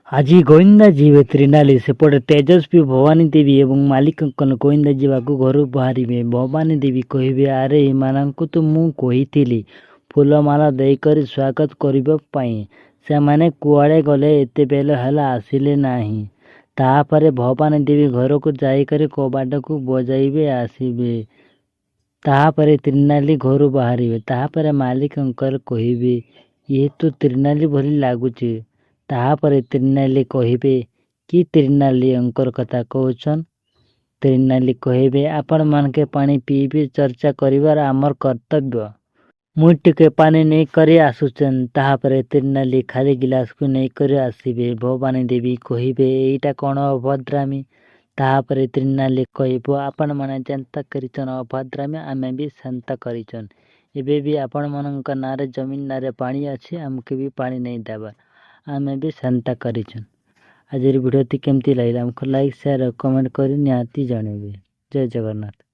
ଆଜି ଗୋଇନ୍ଦା ଯିବେ ତ୍ରିନାଲି। ସେପଟେ ତେଜସ୍ୱୀ ଭବାନୀ ଦେବୀ ଏବଂ ମାଲିକଙ୍କନ ଗୋଇନ୍ଦା ଯିବାକୁ ଘରୁ ବାହାରିବେ। ଭବାନୀ ଦେବୀ କହିବେ, ଆରେ ଏମାନଙ୍କୁ ତ ମୁଁ କହିଥିଲି ଫୁଲମାଳ ଦେଇକରି ସ୍ୱାଗତ କରିବା ପାଇଁ। ସେମାନେ କୁଆଡ଼େ ଗଲେ? ଏତେବେଳ ହେଲା ଆସିଲେ ନାହିଁ। ତାପରେ ଭବାନୀ ଦେବୀ ଘରକୁ ଯାଇକରି କବାଟକୁ ବଜାଇବେ, ଆସିବେ। ତାପରେ ତ୍ରିନାଲି ଘରୁ ବାହାରିବେ। ତାପରେ ମାଲିକଙ୍କର କହିବେ, ଇଏ ତ ତ୍ରିନାଲି ଭଳି ଲାଗୁଛି। ତାପରେ ତ୍ରିନାଲି କହିବେ, କି ତ୍ରିନାଲି ଅଙ୍କର କଥା କହୁଛନ୍? ତ୍ରିନାଲି କହିବେ, ଆପଣମାନକେ ପାଣି ପିଇବେ, ଚର୍ଚ୍ଚା କରିବାର ଆମର କର୍ତ୍ତବ୍ୟ। ମୁଁ ଟିକେ ପାଣି ନେଇକରି ଆସୁଛେନ୍। ତାପରେ ତ୍ରିନାଲି ଖାଲି ଗିଲାସକୁ ନେଇକରି ଆସିବେ। ଭବାନୀ ଦେବୀ କହିବେ, ଏଇଟା କ'ଣ ଅଭଦ୍ରାମୀ? ତାପରେ ତ୍ରିନାଲି କହିବ, ଆପଣମାନେ ଯେନ୍ତା କରିଛନ୍ ଅଭଦ୍ରାମୀ, ଆମେ ବି ସେନ୍ତା କରିଛନ୍। ଏବେ ବି ଆପଣମାନଙ୍କ ନାଁରେ ଜମିନ୍ ନାଁରେ ପାଣି ଅଛି, ଆମକୁ ବି ପାଣି ନେଇ ଦେବା। ଆମେ ବି ସେନ୍ତା କରିଛନ୍। ଆଜିର ଭିଡ଼ିଓଟି କେମିତି ଲାଗିଲା ଆମକୁ ଲାଇକ୍, ସେୟାର, କମେଣ୍ଟ କରି ନିହାତି ଜଣାଇବେ। ଜୟ ଜଗନ୍ନାଥ।